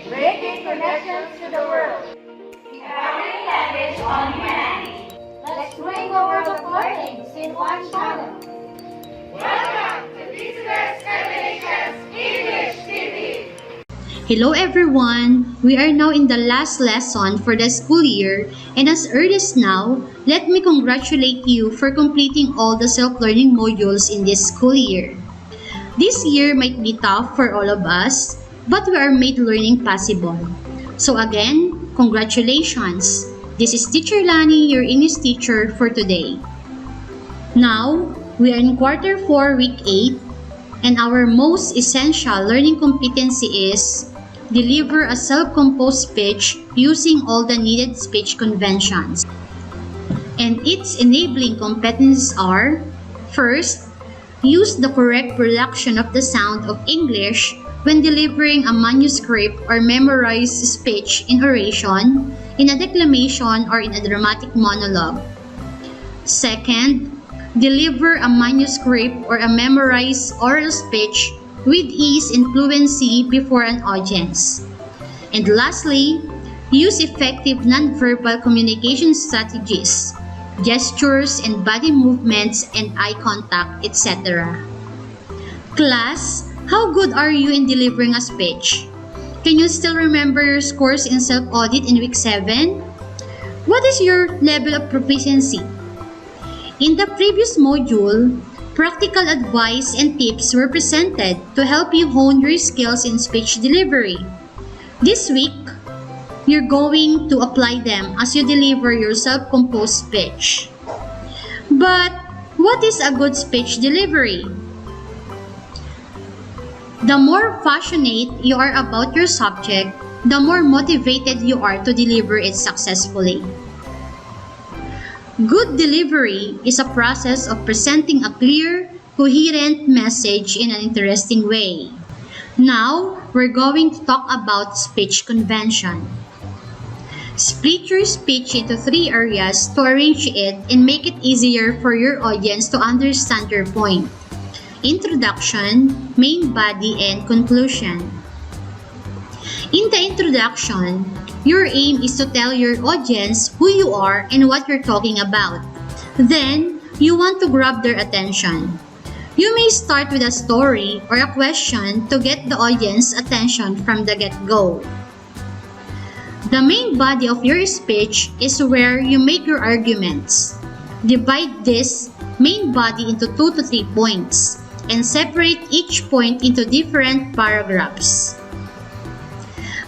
breaking connections to the world. Empowering language on humanity. Let's bring the world of learning in one channel. Welcome to Business Combinations English TV. Hello everyone! We are now in the last lesson for the school year, and as early as now, let me congratulate you for completing all the self-learning modules in this school year. This year might be tough for all of us, but we are made learning possible. So again, congratulations! This is Teacher Lani, your English teacher for today. Now, we are in quarter 4, week 8, and our most essential learning competency is deliver a self-composed speech using all the needed speech conventions. And its enabling competencies are: first, use the correct production of the sound of English when delivering a manuscript or memorized speech in oration, in a declamation, or in a dramatic monologue. Second, deliver a manuscript or a memorized oral speech with ease and fluency before an audience. And lastly, use effective nonverbal communication strategies, gestures and body movements and eye contact, etc. Class, how good are you in delivering a speech? Can you still remember your scores in self-audit in week 7? What is your level of proficiency? In the previous module, practical advice and tips were presented to help you hone your skills in speech delivery. This week, you're going to apply them as you deliver your self-composed speech. But what is a good speech delivery? The more passionate you are about your subject, the more motivated you are to deliver it successfully. Good delivery is a process of presenting a clear, coherent message in an interesting way. Now, we're going to talk about speech convention. Split your speech into 3 areas to arrange it and make it easier for your audience to understand your point: introduction, main body, and conclusion. In the introduction, your aim is to tell your audience who you are and what you're talking about. Then, you want to grab their attention. You may start with a story or a question to get the audience's attention from the get-go. The main body of your speech is where you make your arguments. Divide this main body into 2 to 3 points and separate each point into different paragraphs.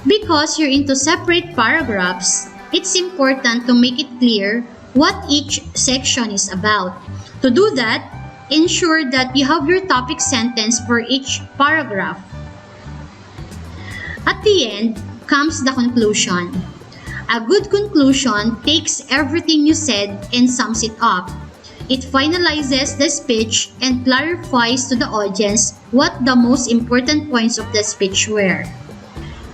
Because you're into separate paragraphs, it's important to make it clear what each section is about. To do that, ensure that you have your topic sentence for each paragraph. At the end comes the conclusion. A good conclusion takes everything you said and sums it up. It finalizes the speech and clarifies to the audience what the most important points of the speech were.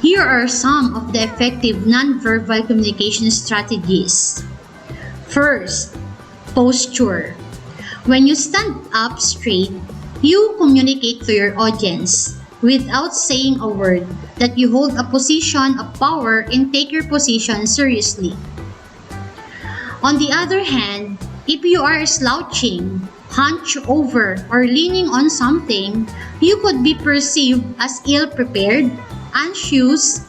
Here are some of the effective nonverbal communication strategies. First, posture. When you stand up straight, you communicate to your audience without saying a word that you hold a position of power and take your position seriously. On the other hand, if you are slouching, hunched over, or leaning on something, you could be perceived as ill-prepared, anxious,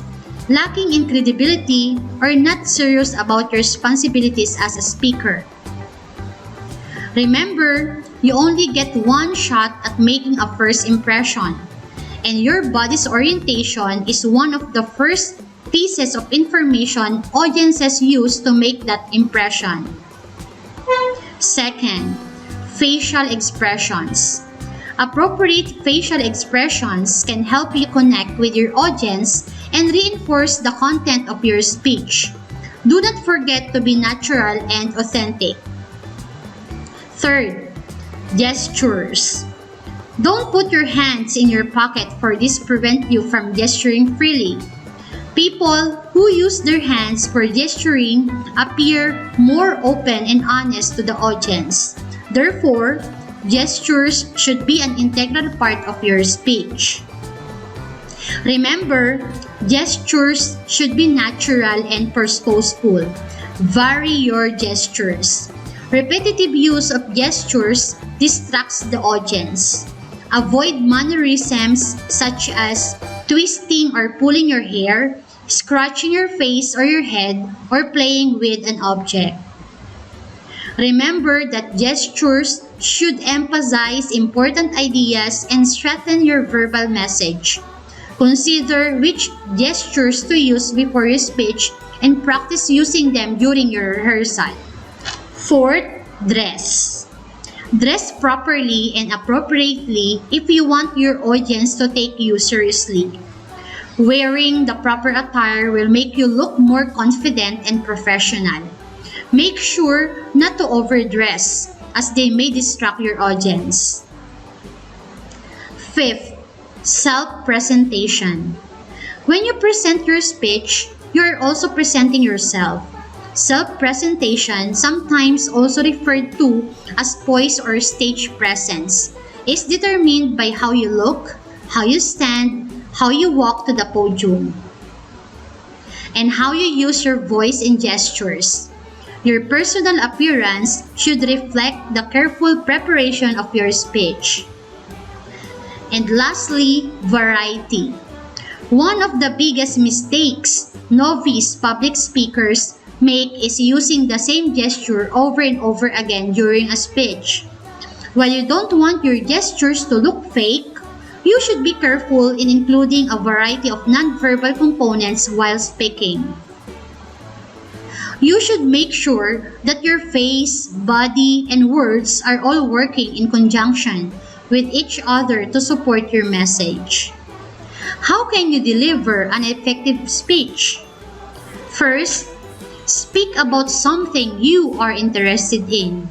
lacking in credibility, or not serious about your responsibilities as a speaker. Remember, you only get one shot at making a first impression, and your body's orientation is one of the first pieces of information audiences use to make that impression. Second, facial expressions. Appropriate facial expressions can help you connect with your audience and reinforce the content of your speech. Do not forget to be natural and authentic. Third, gestures. Don't put your hands in your pocket, for this prevents you from gesturing freely. People who use their hands for gesturing appear more open and honest to the audience. Therefore, gestures should be an integral part of your speech. Remember, gestures should be natural and purposeful. Vary your gestures. Repetitive use of gestures distracts the audience. Avoid mannerisms such as twisting or pulling your hair, scratching your face or your head, or playing with an object. Remember that gestures should emphasize important ideas and strengthen your verbal message. Consider which gestures to use before your speech and practice using them during your rehearsal. Fourth, dress. Dress properly and appropriately if you want your audience to take you seriously. Wearing the proper attire will make you look more confident and professional. Make sure not to overdress, as they may distract your audience. Fifth, self-presentation. When you present your speech, you are also presenting yourself. Self-presentation, sometimes also referred to as poise or stage presence, is determined by how you look, how you stand, how you walk to the podium, and how you use your voice and gestures. Your personal appearance should reflect the careful preparation of your speech. And lastly, variety. One of the biggest mistakes novice public speakers make is using the same gesture over and over again during a speech. While you don't want your gestures to look fake, you should be careful in including a variety of nonverbal components while speaking. You should make sure that your face, body, and words are all working in conjunction with each other to support your message. How can you deliver an effective speech? First, speak about something you are interested in.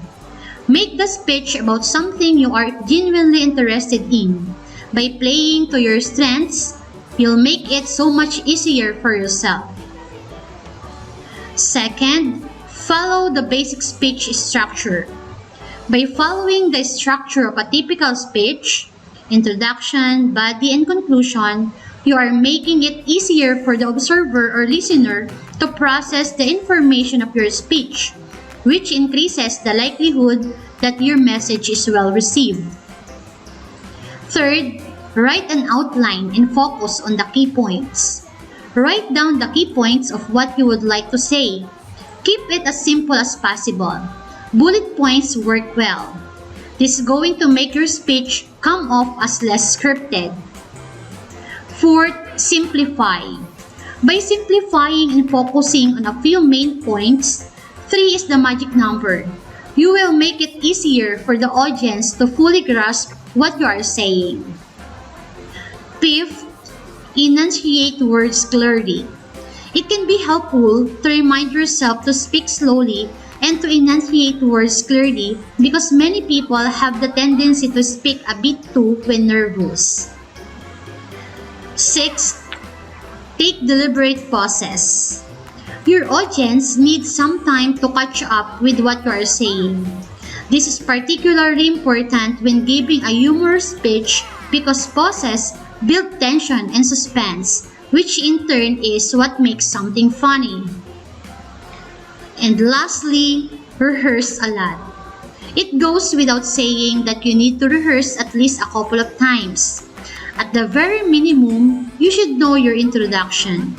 Make the speech about something you are genuinely interested in. By playing to your strengths, you'll make it so much easier for yourself. Second, follow the basic speech structure. By following the structure of a typical speech, introduction, body, and conclusion, you are making it easier for the observer or listener to process the information of your speech, which increases the likelihood that your message is well received. Third, write an outline and focus on the key points. Write down the key points of what you would like to say. Keep it as simple as possible. Bullet points work well. This is going to make your speech come off as less scripted. Fourth, simplify. By simplifying and focusing on a few main points, 3 is the magic number. You will make it easier for the audience to fully grasp what you are saying. Fifth, enunciate words clearly. It can be helpful to remind yourself to speak slowly and to enunciate words clearly because many people have the tendency to speak a bit too when nervous. Sixth, take deliberate pauses. Your audience needs some time to catch up with what you are saying. This is particularly important when giving a humorous speech because pauses build tension and suspense, which in turn is what makes something funny. And lastly, rehearse a lot. It goes without saying that you need to rehearse at least a couple of times. At the very minimum, you should know your introduction.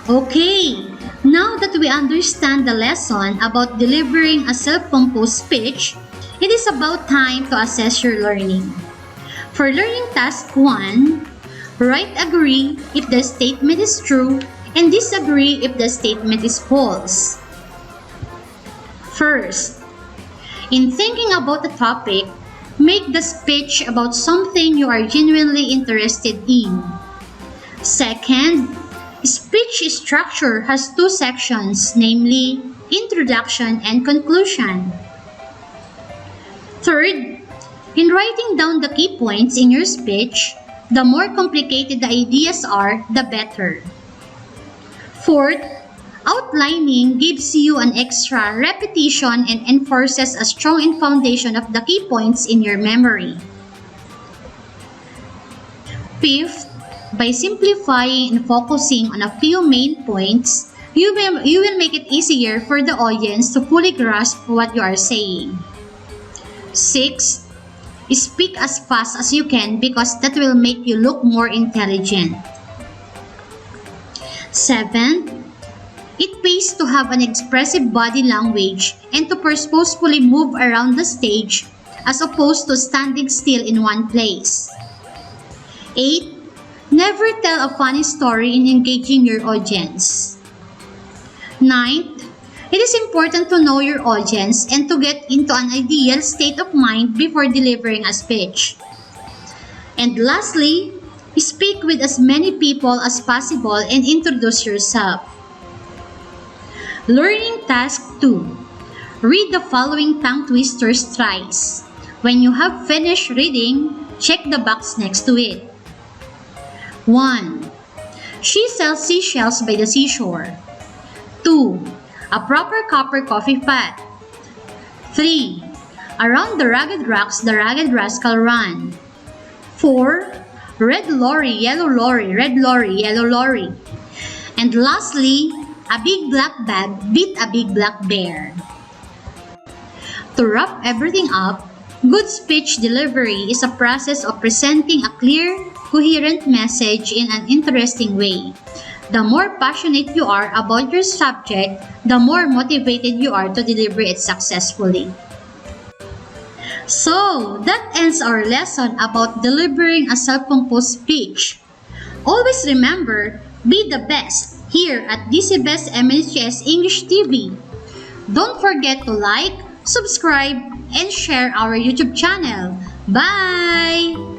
Okay, now that we understand the lesson about delivering a self-composed speech, it is about time to assess your learning. For learning task 1, write agree if the statement is true and disagree if the statement is false. First, in thinking about the topic, make the speech about something you are genuinely interested in. Second, speech structure has 2 sections, namely introduction and conclusion. Third, in writing down the key points in your speech, the more complicated the ideas are, the better. Fourth, outlining gives you an extra repetition and enforces a strong foundation of the key points in your memory. Fifth, By simplifying and focusing on a few main points, you will make it easier for the audience to fully grasp what you are saying. 6. Speak as fast as you can because that will make you look more intelligent. 7. It pays to have an expressive body language and to purposefully move around the stage as opposed to standing still in one place. 8. Never tell a funny story in engaging your audience. 9th, it is important to know your audience and to get into an ideal state of mind before delivering a speech. And lastly, speak with as many people as possible and introduce yourself. Learning Task 2. Read the following tongue twisters thrice. When you have finished reading, check the box next to it. 1. She sells seashells by the seashore. 2. A proper copper coffee pot. 3. Around the ragged rocks the ragged rascal ran. 4. Red lorry, yellow lorry, red lorry, yellow lorry. And lastly, a big black bag beat a big black bear. To wrap everything up, good speech delivery is a process of presenting a clear, coherent message in an interesting way. The more passionate you are about your subject, the more motivated you are to deliver it successfully. So, that ends our lesson about delivering a self-composed speech. Always remember, be the best here at DC Best MHS English TV. Don't forget to like, subscribe, and share our YouTube channel. Bye!